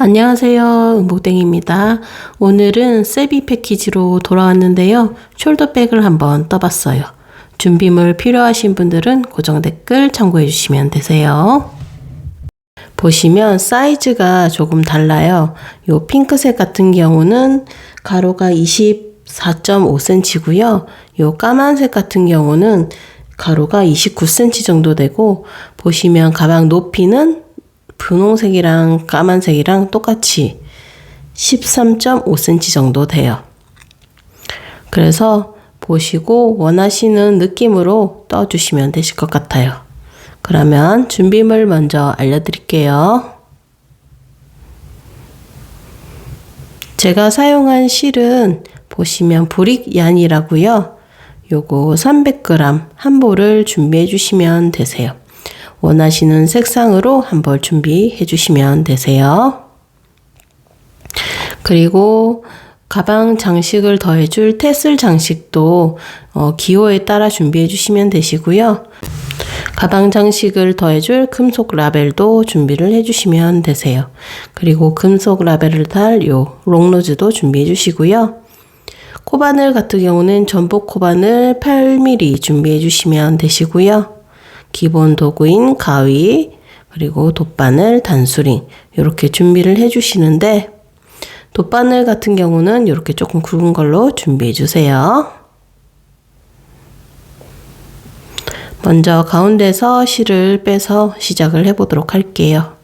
안녕하세요. 은복땡입니다. 오늘은 세비 패키지로 돌아왔는데요. 숄더백을 한번 떠봤어요. 준비물 필요하신 분들은 고정 댓글 참고해 주시면 되세요. 보시면 사이즈가 조금 달라요. 요 핑크색 같은 경우는 가로가 24.5cm고요. 요 까만색 같은 경우는 가로가 29cm 정도 되고, 보시면 가방 높이는 분홍색이랑 까만색이랑 똑같이 13.5cm 정도 돼요. 그래서 보시고 원하시는 느낌으로 떠주시면 되실 것 같아요. 그러면 준비물 먼저 알려드릴게요. 제가 사용한 실은 보시면 브릭얀이라고요. 요거 300g 한 볼을 준비해 주시면 되세요. 원하시는 색상으로 한 벌 준비해 주시면 되세요. 그리고 가방 장식을 더해줄 테슬 장식도 기호에 따라 준비해 주시면 되시고요. 가방 장식을 더해줄 금속 라벨도 준비를 해주시면 되세요. 그리고 금속 라벨을 달 요 롱노즈도 준비해 주시고요. 코바늘 같은 경우는 전복 코바늘 8mm 준비해 주시면 되시고요. 기본 도구인 가위, 그리고 돗바늘, 단수링 이렇게 준비를 해주시는데, 돗바늘 같은 경우는 이렇게 조금 굵은 걸로 준비해 주세요. 먼저 가운데서 실을 빼서 시작을 해보도록 할게요.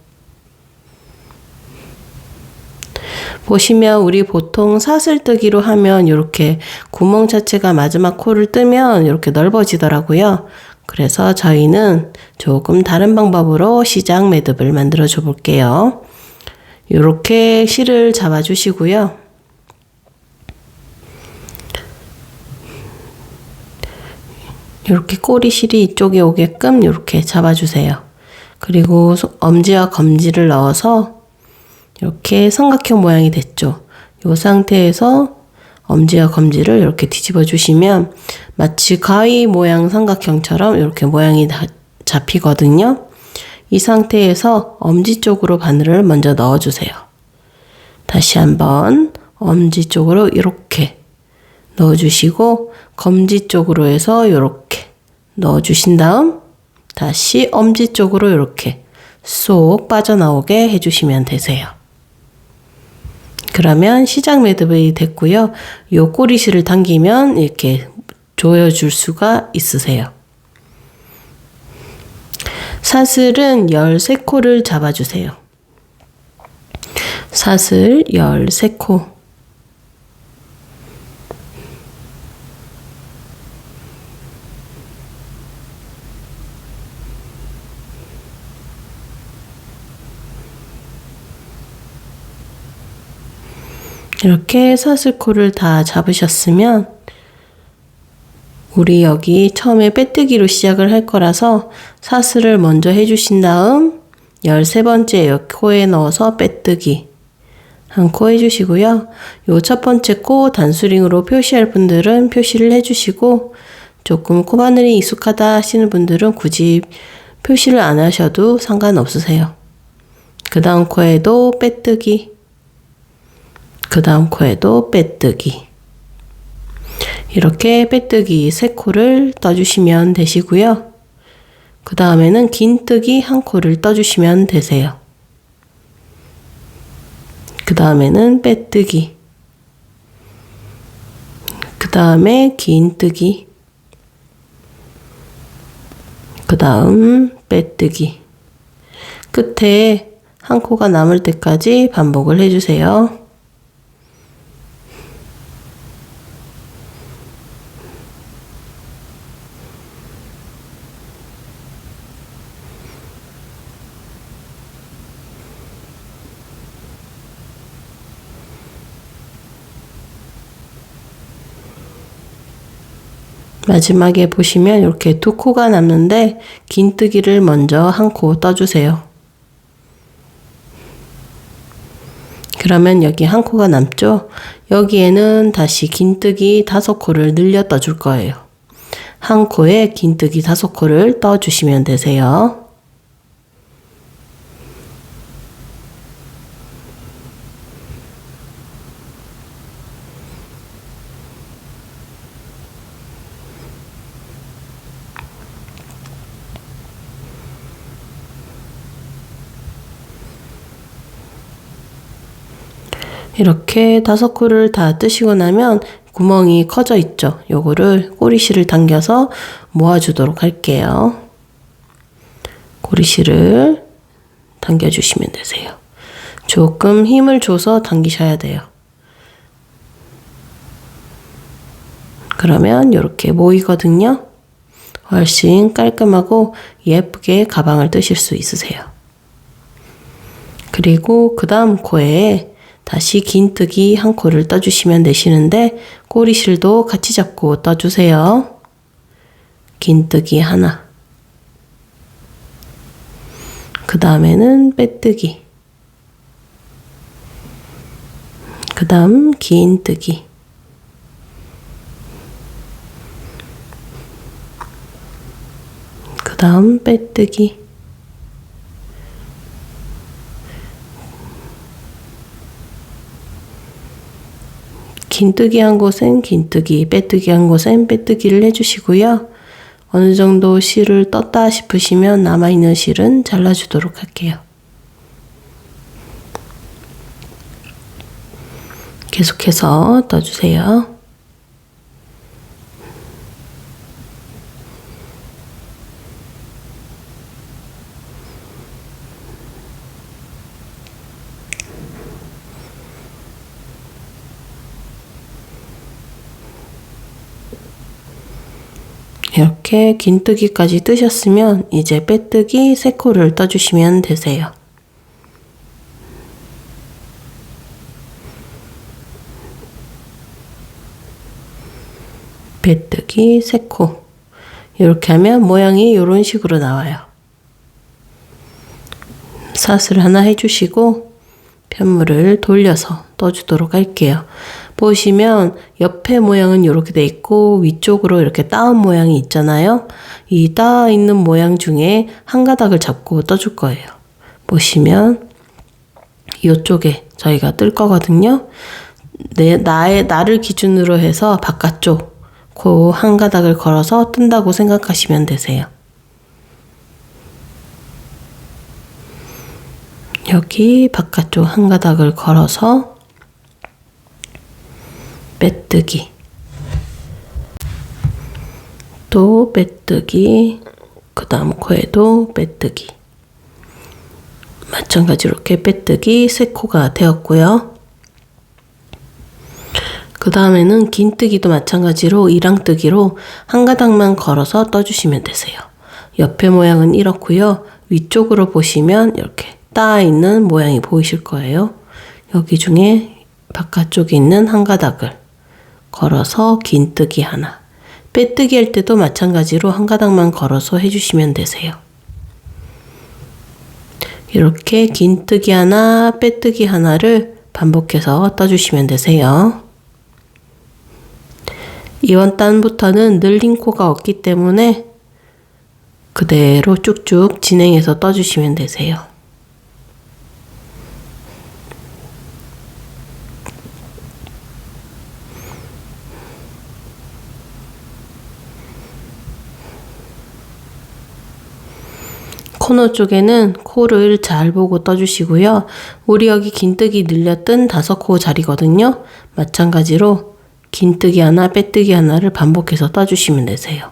보시면 우리 보통 사슬뜨기로 하면 이렇게 구멍 자체가 마지막 코를 뜨면 이렇게 넓어지더라고요. 그래서 저희는 조금 다른 방법으로 시작 매듭을 만들어 줘 볼게요. 이렇게 실을 잡아 주시고요. 이렇게 꼬리 실이 이쪽에 오게끔 이렇게 잡아 주세요. 그리고 엄지와 검지를 넣어서 이렇게 삼각형 모양이 됐죠. 이 상태에서 엄지와 검지를 이렇게 뒤집어 주시면 마치 가위 모양 삼각형처럼 이렇게 모양이 잡히거든요. 이 상태에서 엄지 쪽으로 바늘을 먼저 넣어 주세요. 다시 한번 엄지 쪽으로 이렇게 넣어 주시고, 검지 쪽으로 해서 이렇게 넣어 주신 다음 다시 엄지 쪽으로 이렇게 쏙 빠져나오게 해 주시면 되세요. 그러면 시작 매듭이 됐고요. 요 꼬리실을 당기면 이렇게 조여줄 수가 있으세요. 사슬은 13코를 잡아주세요. 사슬 13코. 이렇게 사슬코를 다 잡으셨으면, 우리 여기 처음에 빼뜨기로 시작을 할 거라서 사슬을 먼저 해주신 다음 13번째 코에 넣어서 빼뜨기 한 코 해주시고요. 요 첫 번째 코 단수링으로 표시할 분들은 표시를 해주시고, 조금 코바늘이 익숙하다 하시는 분들은 굳이 표시를 안 하셔도 상관없으세요. 그 다음 코에도 빼뜨기, 그 다음 코에도 빼뜨기. 이렇게 빼뜨기 3코를 떠주시면 되시고요. 그 다음에는 긴뜨기 1코를 떠주시면 되세요. 그 다음에는 빼뜨기, 그 다음에 긴뜨기, 그 다음 빼뜨기. 끝에 1코가 남을 때까지 반복을 해주세요. 마지막에 보시면 이렇게 2코가 남는데 긴뜨기를 먼저 1코 떠주세요. 그러면 여기 1코가 남죠? 여기에는 다시 긴뜨기 5코를 늘려 떠줄 거예요. 1코에 긴뜨기 5코를 떠주시면 되세요. 이렇게 5코를 다 뜨시고 나면 구멍이 커져 있죠. 요거를 꼬리실을 당겨서 모아주도록 할게요. 꼬리실을 당겨주시면 되세요. 조금 힘을 줘서 당기셔야 돼요. 그러면 이렇게 모이거든요. 훨씬 깔끔하고 예쁘게 가방을 뜨실 수 있으세요. 그리고 그 다음 코에 다시 긴뜨기 한 코를 떠주시면 되시는데 꼬리실도 같이 잡고 떠주세요. 긴뜨기 하나. 그 다음에는 빼뜨기. 그 다음 긴뜨기. 그 다음 빼뜨기. 긴뜨기 한 곳엔 긴뜨기, 빼뜨기 한 곳엔 빼뜨기를 해주시고요. 어느 정도 실을 떴다 싶으시면 남아있는 실은 잘라주도록 할게요. 계속해서 떠주세요. 이렇게 긴뜨기까지 뜨셨으면 이제 빼뜨기 3코를 떠주시면 되세요. 빼뜨기 3코. 이렇게 하면 모양이 이런 식으로 나와요. 삿을 하나 해주시고 편물을 돌려서 떠주도록 할게요. 보시면 옆에 모양은 이렇게 돼 있고 위쪽으로 이렇게 따은 모양이 있잖아요. 이 따아 있는 모양 중에 한 가닥을 잡고 떠줄 거예요. 보시면 이쪽에 저희가 뜰 거거든요. 나를 기준으로 해서 바깥쪽 그 한 가닥을 걸어서 뜬다고 생각하시면 되세요. 여기 바깥쪽 한 가닥을 걸어서 빼뜨기, 또 빼뜨기, 그 다음 코에도 빼뜨기. 마찬가지로 이렇게 빼뜨기 3코가 되었고요. 그 다음에는 긴뜨기도 마찬가지로 이랑뜨기로 한 가닥만 걸어서 떠주시면 되세요. 옆에 모양은 이렇고요. 위쪽으로 보시면 이렇게 따아 있는 모양이 보이실 거예요. 여기 중에 바깥쪽에 있는 한 가닥을 걸어서 긴뜨기 하나. 빼뜨기 할 때도 마찬가지로 한 가닥만 걸어서 해주시면 되세요. 이렇게 긴뜨기 하나, 빼뜨기 하나를 반복해서 떠주시면 되세요. 이번 단부터는 늘린 코가 없기 때문에 그대로 쭉쭉 진행해서 떠주시면 되세요. 코너 쪽에는 코를 잘 보고 떠주시고요. 우리 여기 긴뜨기 늘렸던 5코 자리거든요. 마찬가지로 긴뜨기 하나, 빼뜨기 하나를 반복해서 떠주시면 되세요.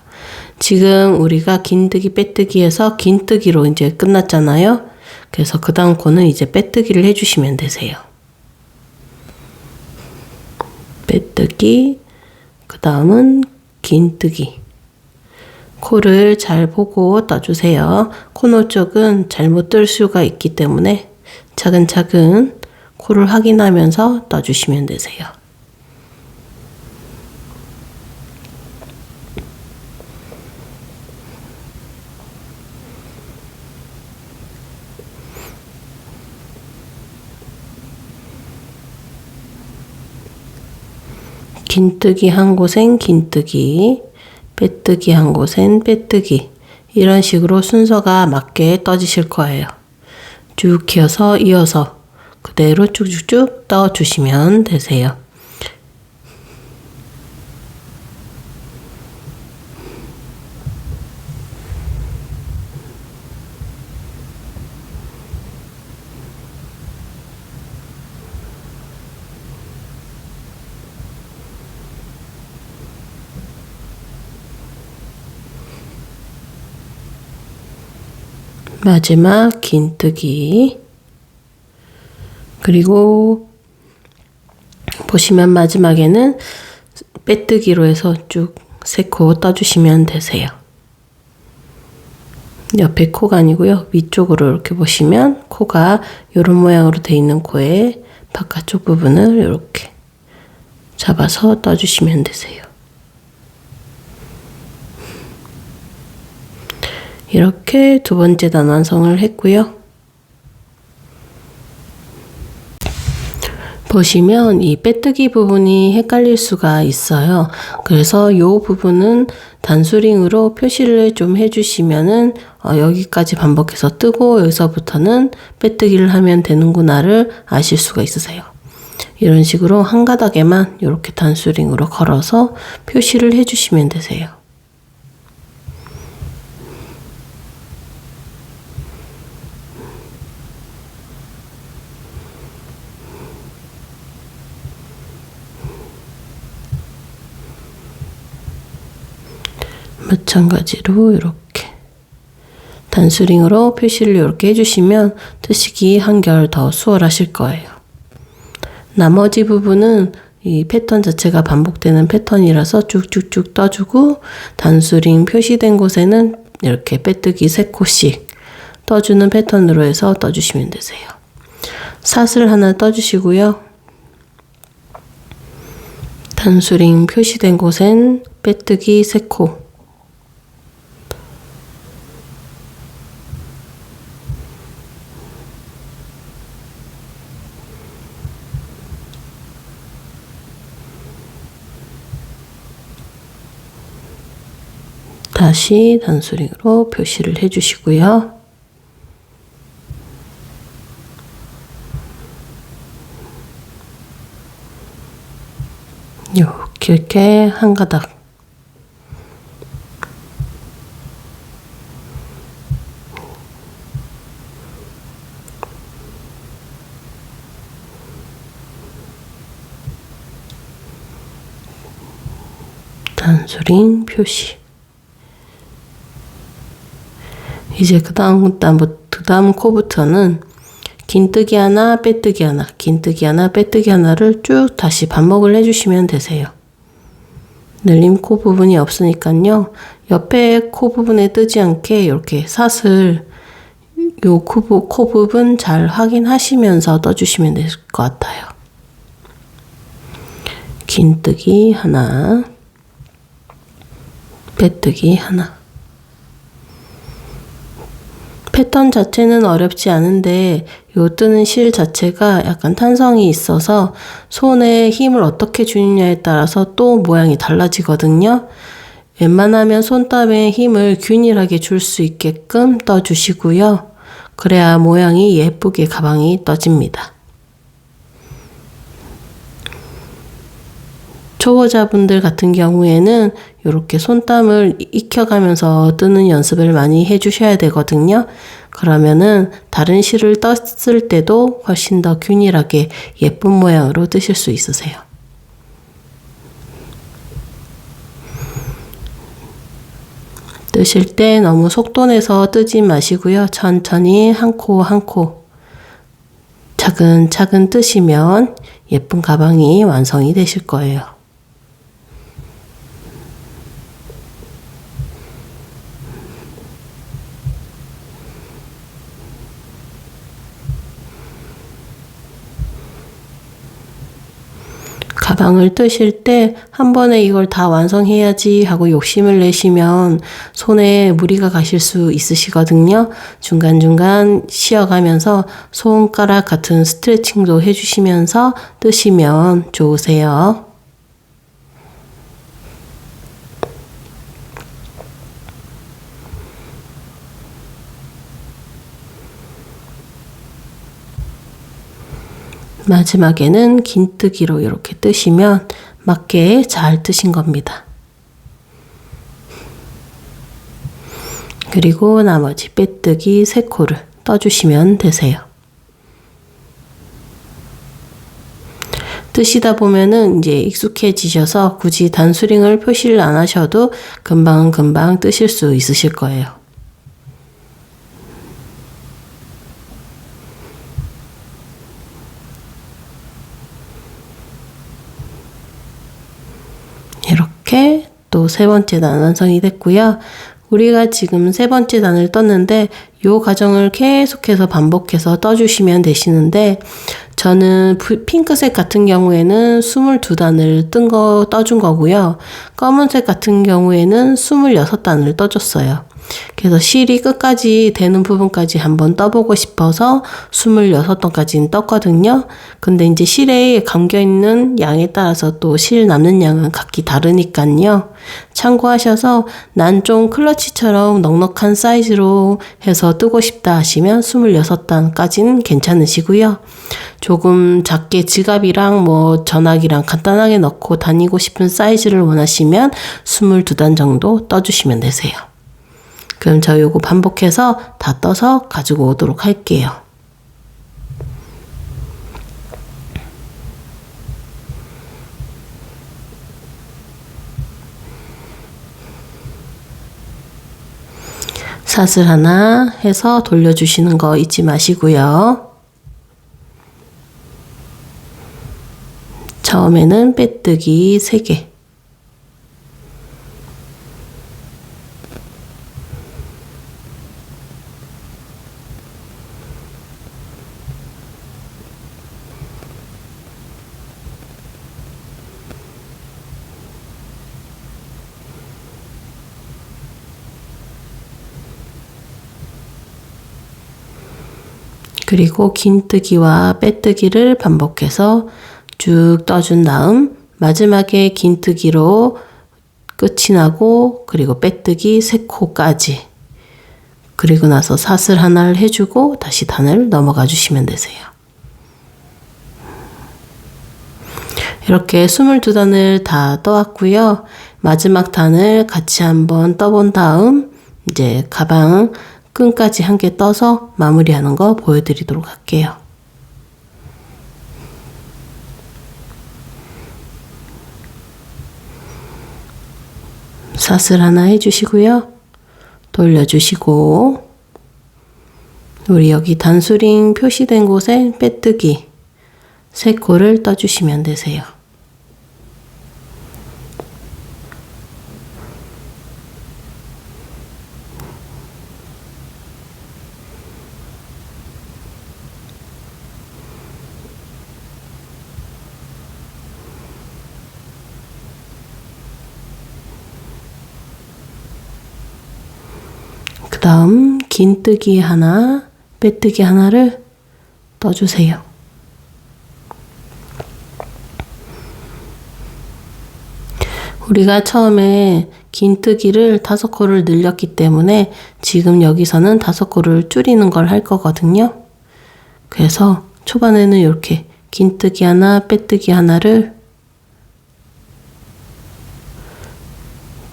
지금 우리가 긴뜨기, 빼뜨기에서 긴뜨기로 이제 끝났잖아요. 그래서 그 다음 코는 이제 빼뜨기를 해주시면 되세요. 빼뜨기, 그 다음은 긴뜨기. 코를 잘 보고 떠주세요. 코너 쪽은 잘못 뜰 수가 있기 때문에 차근차근 코를 확인하면서 떠주시면 되세요. 긴뜨기 한 곳엔 긴뜨기, 빼뜨기 한 곳엔 빼뜨기. 이런 식으로 순서가 맞게 떠지실 거예요. 쭉 이어서 그대로 쭉쭉쭉 떠주시면 되세요. 마지막 긴뜨기. 그리고 보시면 마지막에는 빼뜨기로 해서 쭉 3코 떠주시면 되세요. 옆에 코가 아니고요. 위쪽으로 이렇게 보시면 코가 이런 모양으로 되어 있는 코에 바깥쪽 부분을 이렇게 잡아서 떠주시면 되세요. 이렇게 두 번째 단 완성을 했고요. 보시면 이 빼뜨기 부분이 헷갈릴 수가 있어요. 그래서 이 부분은 단수링으로 표시를 좀 해주시면은 여기까지 반복해서 뜨고 여기서부터는 빼뜨기를 하면 되는구나를 아실 수가 있으세요. 이런 식으로 한 가닥에만 이렇게 단수링으로 걸어서 표시를 해주시면 되세요. 마찬가지로 이렇게 단수링으로 표시를 이렇게 해주시면 뜨시기 한결 더 수월하실 거예요. 나머지 부분은 이 패턴 자체가 반복되는 패턴이라서 쭉쭉쭉 떠주고 단수링 표시된 곳에는 이렇게 빼뜨기 3코씩 떠주는 패턴으로 해서 떠주시면 되세요. 사슬 하나 떠주시고요. 단수링 표시된 곳엔 빼뜨기 3코. 다시 단수링으로 표시를 해주시고요. 이렇게 한 가닥 단수링 표시. 이제 그 다음 코부터는 긴뜨기 하나, 빼뜨기 하나, 긴뜨기 하나, 빼뜨기 하나를 쭉 다시 반복을 해주시면 되세요. 늘림 코 부분이 없으니까요. 옆에 코 부분에 뜨지 않게 이렇게 사슬 요 코 부분 잘 확인하시면서 떠주시면 될 것 같아요. 긴뜨기 하나, 빼뜨기 하나. 패턴 자체는 어렵지 않은데 요 뜨는 실 자체가 약간 탄성이 있어서 손에 힘을 어떻게 주느냐에 따라서 또 모양이 달라지거든요. 웬만하면 손땀에 힘을 균일하게 줄 수 있게끔 떠주시고요. 그래야 모양이 예쁘게 가방이 떠집니다. 초보자분들 같은 경우에는 이렇게 손땀을 익혀가면서 뜨는 연습을 많이 해주셔야 되거든요. 그러면은 다른 실을 떴을 때도 훨씬 더 균일하게 예쁜 모양으로 뜨실 수 있으세요. 뜨실 때 너무 속도 내서 뜨지 마시고요. 천천히 한 코 한 코 차근차근 뜨시면 예쁜 가방이 완성이 되실 거예요. 가방을 뜨실 때 한 번에 이걸 다 완성해야지 하고 욕심을 내시면 손에 무리가 가실 수 있으시거든요. 중간중간 쉬어가면서 손가락 같은 스트레칭도 해주시면서 뜨시면 좋으세요. 마지막에는 긴뜨기로 이렇게 뜨시면 맞게 잘 뜨신 겁니다. 그리고 나머지 빼뜨기 3코를 떠주시면 되세요. 뜨시다 보면은 이제 익숙해지셔서 굳이 단수링을 표시를 안 하셔도 금방금방 뜨실 수 있으실 거예요. 이렇게 또 세 번째 단 완성이 됐고요. 우리가 지금 세 번째 단을 떴는데 이 과정을 계속해서 반복해서 떠주시면 되시는데 저는 핑크색 같은 경우에는 22단을 떠준 거고요. 검은색 같은 경우에는 26단을 떠줬어요. 그래서 실이 끝까지 되는 부분까지 한번 떠보고 싶어서 26단까지는 떴거든요. 근데 이제 실에 감겨있는 양에 따라서 또 실 남는 양은 각기 다르니까요. 참고하셔서 난 좀 클러치처럼 넉넉한 사이즈로 해서 뜨고 싶다 하시면 26단까지는 괜찮으시고요. 조금 작게 지갑이랑 뭐 전화기랑 간단하게 넣고 다니고 싶은 사이즈를 원하시면 22단 정도 떠주시면 되세요. 그럼 저 요거 반복해서 다 떠서 가지고 오도록 할게요. 사슬 하나 해서 돌려주시는 거 잊지 마시고요. 처음에는 빼뜨기 3개. 그리고 긴뜨기와 빼뜨기를 반복해서 쭉 떠준 다음 마지막에 긴뜨기로 끝이 나고 그리고 빼뜨기 3코까지 그리고 나서 사슬 하나를 해주고 다시 단을 넘어가 주시면 되세요. 이렇게 22단을 다 떠왔고요. 마지막 단을 같이 한번 떠본 다음 이제 가방 끈까지 한 개 떠서 마무리하는 거 보여드리도록 할게요. 사슬 하나 해주시고요. 돌려주시고 우리 여기 단수링 표시된 곳에 빼뜨기 3코를 떠주시면 되세요. 그 다음 긴뜨기 하나, 빼뜨기 하나를 떠주세요. 우리가 처음에 긴뜨기를 5코를 늘렸기 때문에 지금 여기서는 5코를 줄이는 걸 할 거거든요. 그래서 초반에는 이렇게 긴뜨기 하나, 빼뜨기 하나를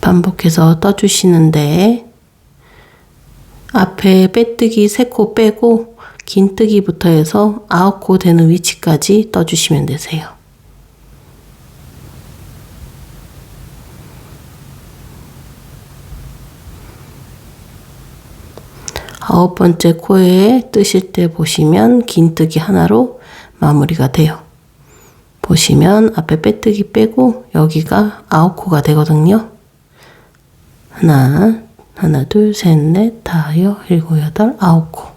반복해서 떠주시는데 앞에 빼뜨기 3코 빼고 긴뜨기부터 해서 9코 되는 위치까지 떠주시면 되세요. 9번째 코에 뜨실 때 보시면 긴뜨기 하나로 마무리가 돼요. 보시면 앞에 빼뜨기 빼고 여기가 9코가 되거든요. 하나, 둘, 셋, 넷, 다, 일곱, 여덟, 9코.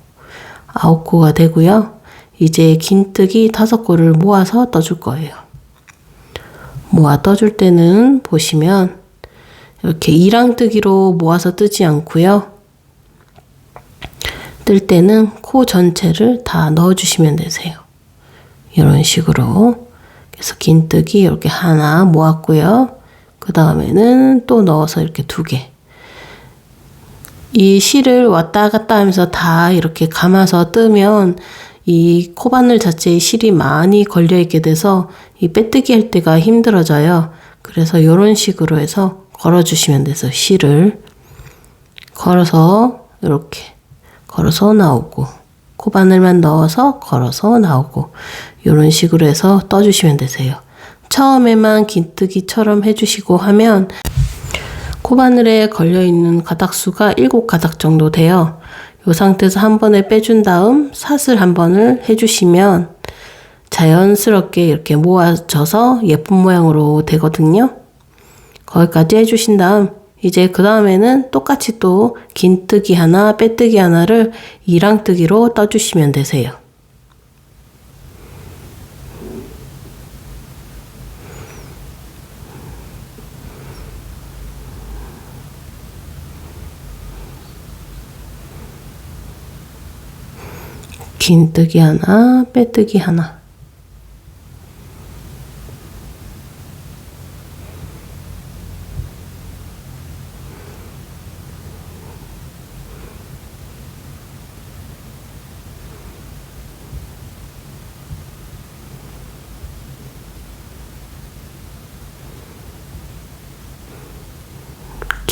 9코가 되고요. 이제 긴뜨기 5코를 모아서 떠줄 거예요. 모아 떠줄 때는 보시면 이렇게 이랑뜨기로 모아서 뜨지 않고요. 뜰 때는 코 전체를 다 넣어주시면 되세요. 이런 식으로. 그래서 긴뜨기 이렇게 하나 모았고요. 그 다음에는 또 넣어서 이렇게 2개. 이 실을 왔다 갔다 하면서 다 이렇게 감아서 뜨면 이 코바늘 자체에 실이 많이 걸려 있게 돼서 이 빼뜨기 할 때가 힘들어져요. 그래서 이런 식으로 해서 걸어주시면 돼서 실을 걸어서 이렇게 걸어서 나오고 코바늘만 넣어서 걸어서 나오고 이런 식으로 해서 떠주시면 되세요. 처음에만 긴뜨기처럼 해주시고 하면 코바늘에 걸려있는 가닥수가 7가닥 정도 돼요. 이 상태에서 한 번에 빼준 다음 사슬 한 번을 해주시면 자연스럽게 이렇게 모아져서 예쁜 모양으로 되거든요. 거기까지 해주신 다음 이제 그 다음에는 똑같이 또 긴뜨기 하나, 빼뜨기 하나를 이랑뜨기로 떠주시면 되세요. 긴뜨기 하나, 빼뜨기 하나.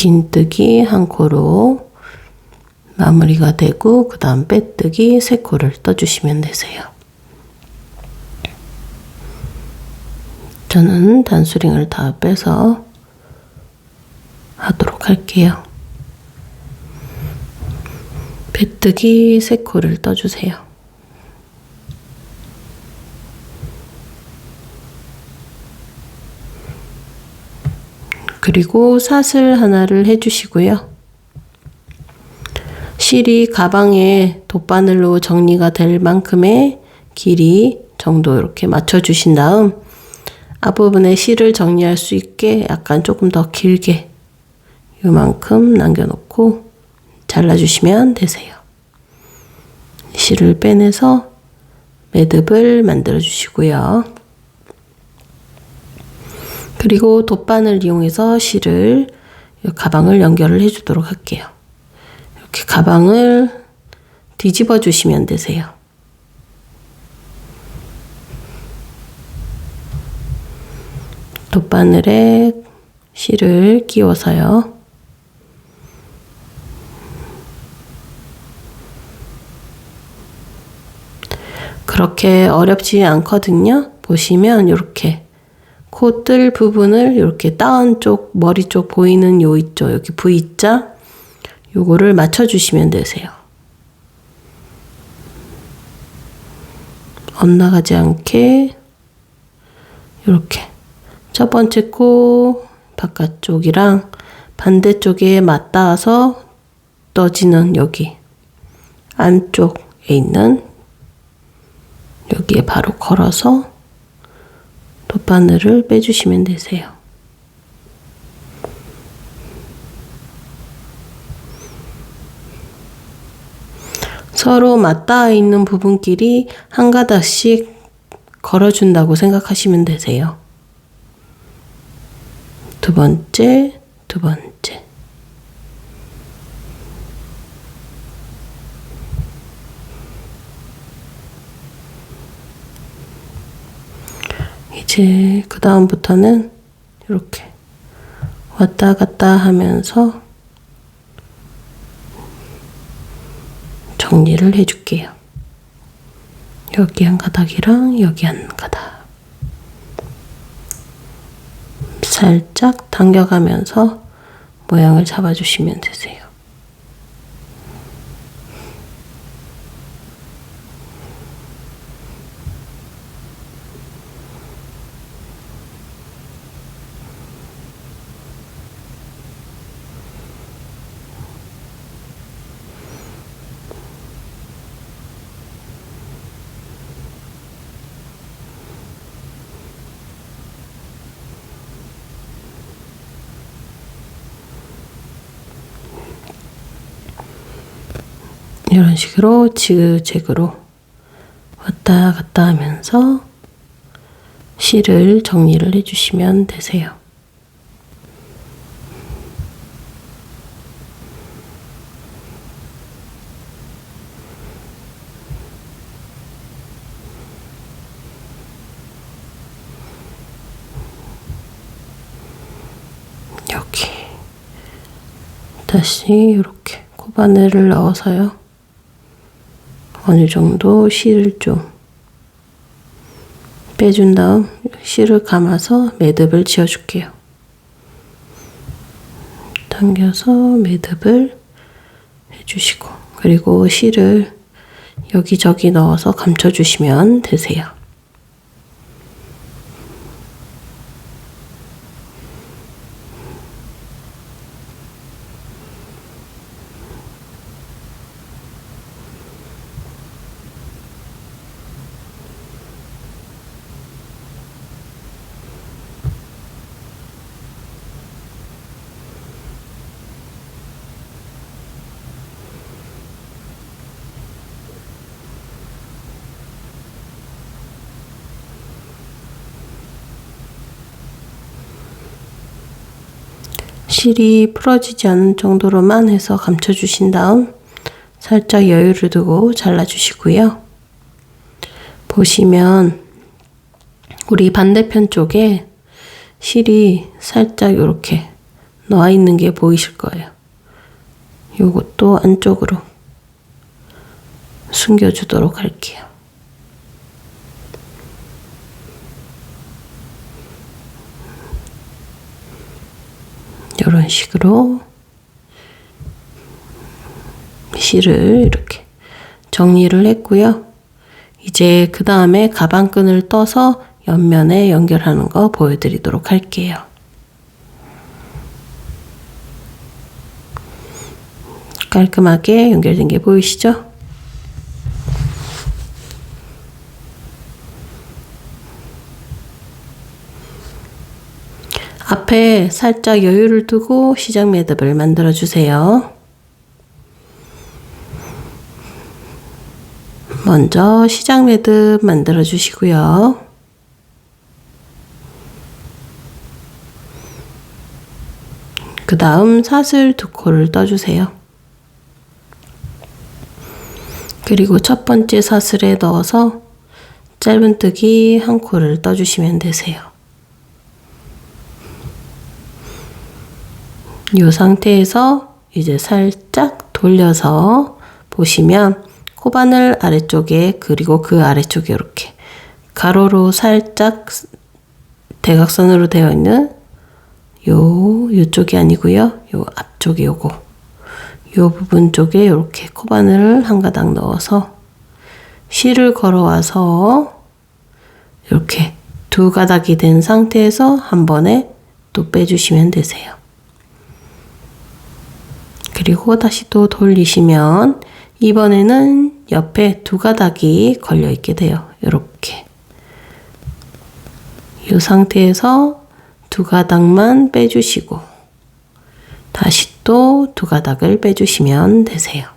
긴뜨기 한 코로 마무리가 되고 그 다음 빼뜨기 3코를 떠주시면 되세요. 저는 단수링을 다 빼서 하도록 할게요. 빼뜨기 3코를 떠주세요. 그리고 사슬 하나를 해주시고요. 실이 가방에 돗바늘로 정리가 될 만큼의 길이 정도 이렇게 맞춰주신 다음 앞부분에 실을 정리할 수 있게 약간 조금 더 길게 이만큼 남겨놓고 잘라주시면 되세요. 실을 빼내서 매듭을 만들어 주시고요. 그리고 돗바늘 이용해서 실을 가방을 연결을 해주도록 할게요. 이렇게 가방을 뒤집어 주시면 되세요. 돗바늘에 실을 끼워서요. 그렇게 어렵지 않거든요. 보시면 이렇게 코뜰 부분을 이렇게 다운 쪽, 머리 쪽 보이는 요 있죠. 여기 V자 요거를 맞춰주시면 되세요. 엇나가지 않게 이렇게 첫 번째 코 바깥쪽이랑 반대쪽에 맞닿아서 떠지는 여기 안쪽에 있는 여기에 바로 걸어서 돗바늘을 빼주시면 되세요. 서로 맞닿아 있는 부분끼리 한 가닥씩 걸어준다고 생각하시면 되세요. 두 번째, 두 번째. 이제 그 다음부터는 이렇게 왔다 갔다 하면서 정리를 해줄게요. 여기 한 가닥이랑 여기 한 가닥 살짝 당겨가면서 모양을 잡아주시면 되세요. 이런 식으로 지그재그로 왔다 갔다 하면서 실을 정리를 해주시면 되세요. 여기 다시 이렇게 코바늘을 넣어서요. 어느 정도 실을 좀 빼준 다음 실을 감아서 매듭을 지어줄게요. 당겨서 매듭을 해주시고 그리고 실을 여기저기 넣어서 감춰주시면 되세요. 실이 풀어지지 않는 정도로만 해서 감춰주신 다음 살짝 여유를 두고 잘라주시고요. 보시면 우리 반대편 쪽에 실이 살짝 이렇게 나와 있는 게 보이실 거예요. 요것도 안쪽으로 숨겨주도록 할게요. 이런 식으로 실을 이렇게 정리를 했고요. 이제 그 다음에 가방끈을 떠서 옆면에 연결하는 거 보여드리도록 할게요. 깔끔하게 연결된 게 보이시죠? 앞에 살짝 여유를 두고 시작 매듭을 만들어 주세요. 먼저 시작 매듭 만들어 주시고요. 그 다음 사슬 2코를 떠주세요. 그리고 첫 번째 사슬에 넣어서 짧은뜨기 1코를 떠주시면 되세요. 이 상태에서 이제 살짝 돌려서 보시면 코바늘 아래쪽에 그리고 그 아래쪽에 이렇게 가로로 살짝 대각선으로 되어 있는 요쪽이 아니고요. 요 앞쪽에 요 부분 쪽에 이렇게 코바늘을 한 가닥 넣어서 실을 걸어와서 이렇게 2가닥이 된 상태에서 한 번에 또 빼주시면 되세요. 그리고 다시 또 돌리시면 이번에는 옆에 2가닥이 걸려 있게 돼요. 이렇게 이 상태에서 2가닥만 빼주시고 다시 또 2가닥을 빼주시면 되세요.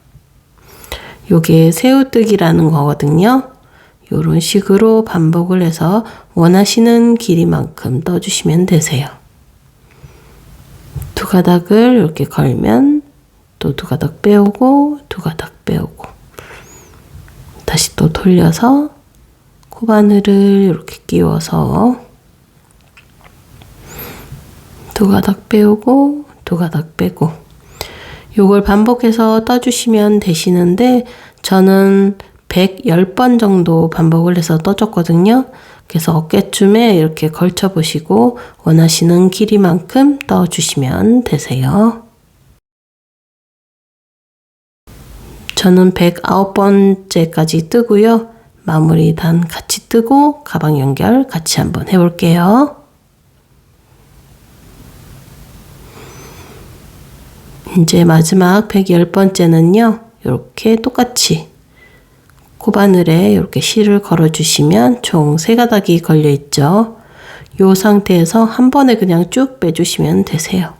요게 새우뜨기라는 거거든요. 이런 식으로 반복을 해서 원하시는 길이만큼 떠주시면 되세요. 2가닥을 이렇게 걸면 또 2가닥 빼오고 2가닥 빼오고 다시 또 돌려서 코바늘을 이렇게 끼워서 2가닥 빼오고 2가닥 빼고 요걸 반복해서 떠주시면 되시는데 저는 110번 정도 반복을 해서 떠줬거든요. 그래서 어깨쯤에 이렇게 걸쳐 보시고 원하시는 길이만큼 떠주시면 되세요. 저는 109번째까지 뜨고요. 마무리 단 같이 뜨고 가방 연결 같이 한번 해볼게요. 이제 마지막 110번째는요. 이렇게 똑같이 코바늘에 이렇게 실을 걸어주시면 총 3가닥이 걸려 있죠. 이 상태에서 한 번에 그냥 쭉 빼주시면 되세요.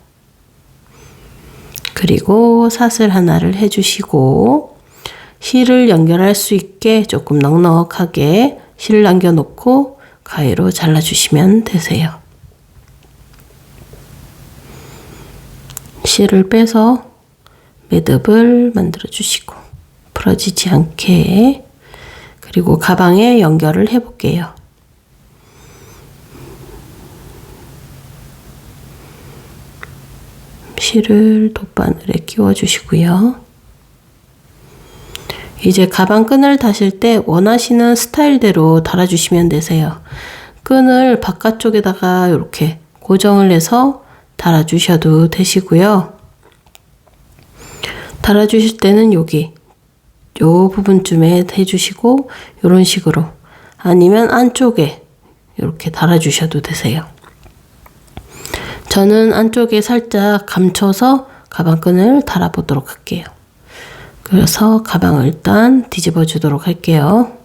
그리고 사슬 하나를 해주시고 실을 연결할 수 있게 조금 넉넉하게 실을 남겨놓고 가위로 잘라주시면 되세요. 실을 빼서 매듭을 만들어 주시고 풀어지지 않게 그리고 가방에 연결을 해 볼게요. 실을 돗바늘에 끼워 주시고요. 이제 가방 끈을 다실 때 원하시는 스타일대로 달아주시면 되세요. 끈을 바깥쪽에다가 이렇게 고정을 해서 달아주셔도 되시고요. 달아주실 때는 여기 요 부분쯤에 해주시고 이런 식으로 아니면 안쪽에 이렇게 달아주셔도 되세요. 저는 안쪽에 살짝 감춰서 가방끈을 달아보도록 할게요. 그래서 가방을 일단 뒤집어 주도록 할게요.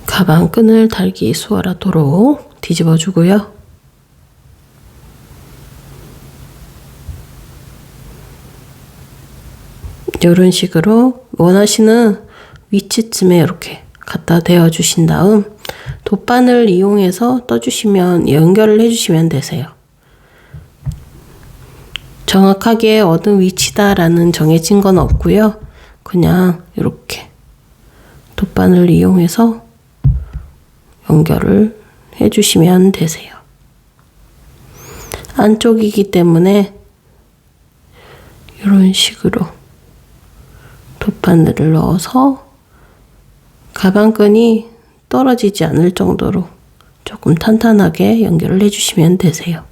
가방끈을 달기 수월하도록 뒤집어 주고요. 이런 식으로 원하시는 위치쯤에 이렇게 갖다 대어 주신 다음 돗바늘 이용해서 떠주시면, 연결을 해주시면 되세요. 정확하게 어느 위치다라는 정해진 건 없고요. 그냥 이렇게 돗바늘 이용해서 연결을 해주시면 되세요. 안쪽이기 때문에 이런 식으로 돗바늘을 넣어서 가방끈이 떨어지지 않을 정도로 조금 탄탄하게 연결을 해주시면 되세요.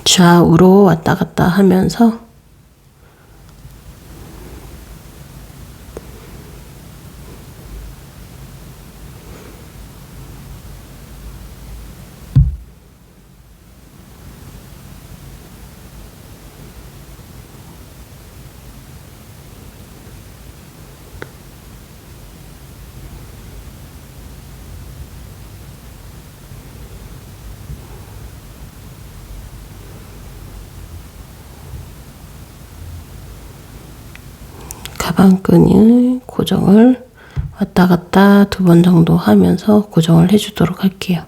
좌우로 왔다 갔다 하면서 가방끈을 고정을 왔다 갔다 2번 정도 하면서 고정을 해주도록 할게요.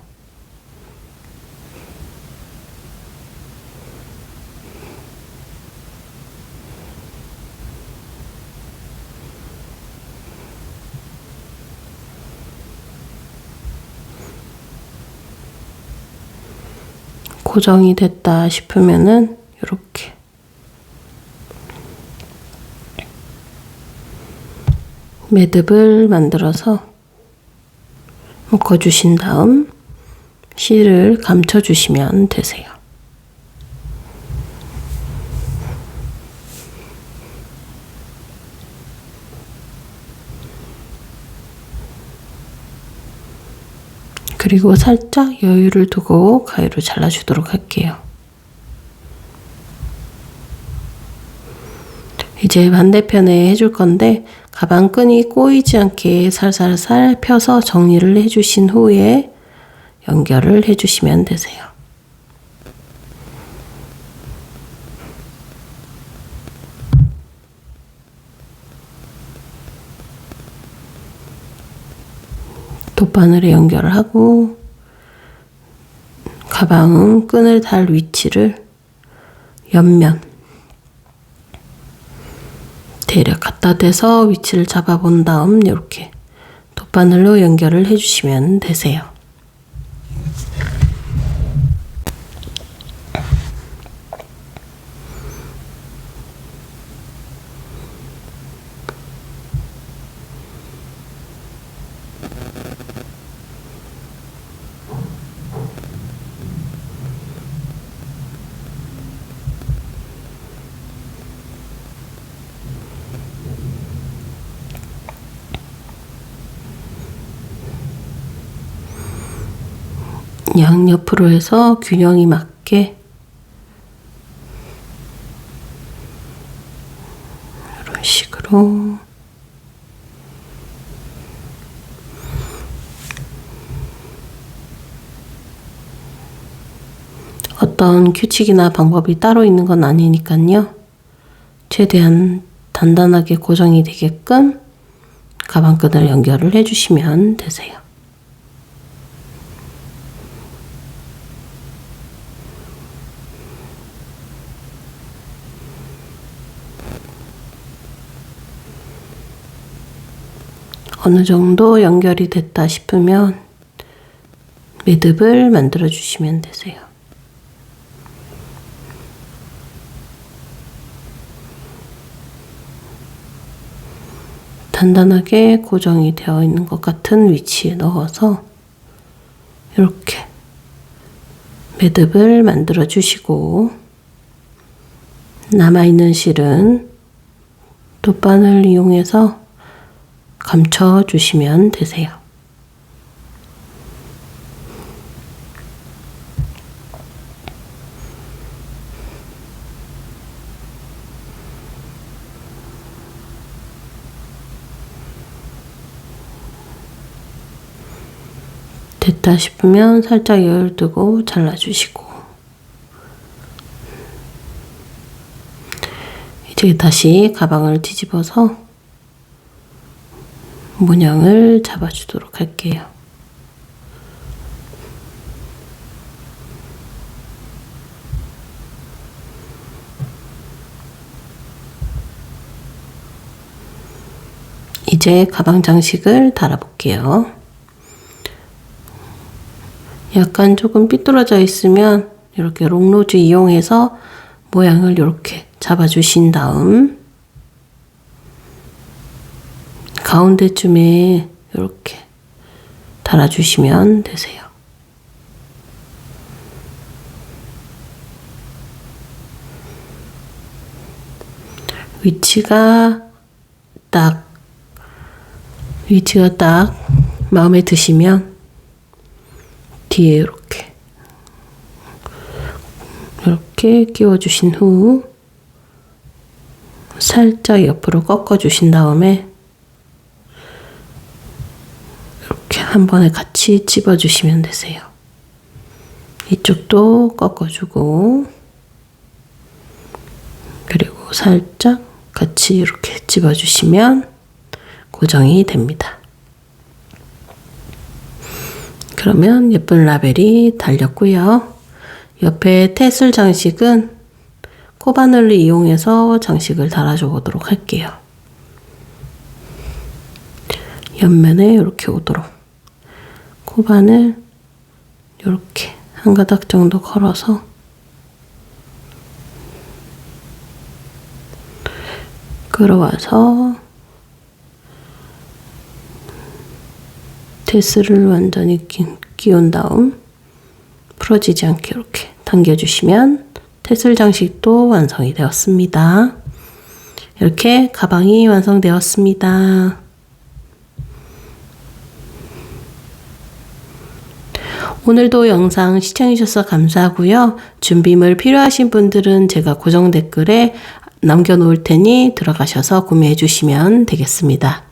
고정이 됐다 싶으면은 이렇게 매듭을 만들어서 묶어주신 다음 실을 감춰주시면 되세요. 그리고 살짝 여유를 두고 가위로 잘라주도록 할게요. 이제 반대편에 해줄 건데 가방끈이 꼬이지 않게 살살살 펴서 정리를 해주신 후에 연결을 해주시면 되세요. 돗바늘에 연결을 하고 가방은 끈을 달 위치를 옆면 대략 갖다 대서 위치를 잡아 본 다음 이렇게 돗바늘로 연결을 해주시면 되세요. 양옆으로 해서 균형이 맞게 이런 식으로 어떤 규칙이나 방법이 따로 있는 건 아니니까요. 최대한 단단하게 고정이 되게끔 가방끈을 연결을 해주시면 되세요. 어느 정도 연결이 됐다 싶으면 매듭을 만들어 주시면 되세요. 단단하게 고정이 되어 있는 것 같은 위치에 넣어서 이렇게 매듭을 만들어 주시고 남아있는 실은 돗바늘 이용해서 감춰 주시면 되세요. 됐다 싶으면 살짝 여유를 두고 잘라주시고 이제 다시 가방을 뒤집어서 문양을 잡아주도록 할게요. 이제 가방 장식을 달아볼게요. 약간 조금 삐뚤어져 있으면 이렇게 롱로즈 이용해서 모양을 이렇게 잡아주신 다음 가운데쯤에 이렇게 달아주시면 되세요. 위치가 딱 마음에 드시면 뒤에 이렇게 끼워주신 후 살짝 옆으로 꺾어주신 다음에 이렇게 한 번에 같이 집어주시면 되세요. 이쪽도 꺾어주고 그리고 살짝 같이 이렇게 집어주시면 고정이 됩니다. 그러면 예쁜 라벨이 달렸고요. 옆에 테슬 장식은 코바늘을 이용해서 장식을 달아줘 보도록 할게요. 옆면에 이렇게 오도록 코바늘 이렇게 한 가닥 정도 걸어서 끌어와서 테슬을 완전히 끼운 다음 풀어지지 않게 이렇게 당겨주시면 테슬 장식도 완성이 되었습니다. 이렇게 가방이 완성되었습니다. 오늘도 영상 시청해주셔서 감사하고요. 준비물 필요하신 분들은 제가 고정 댓글에 남겨놓을 테니 들어가셔서 구매해 주시면 되겠습니다.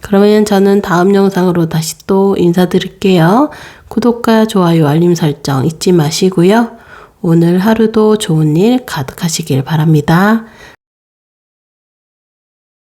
그러면 저는 다음 영상으로 다시 또 인사드릴게요. 구독과 좋아요, 알림 설정 잊지 마시고요. 오늘 하루도 좋은 일 가득하시길 바랍니다.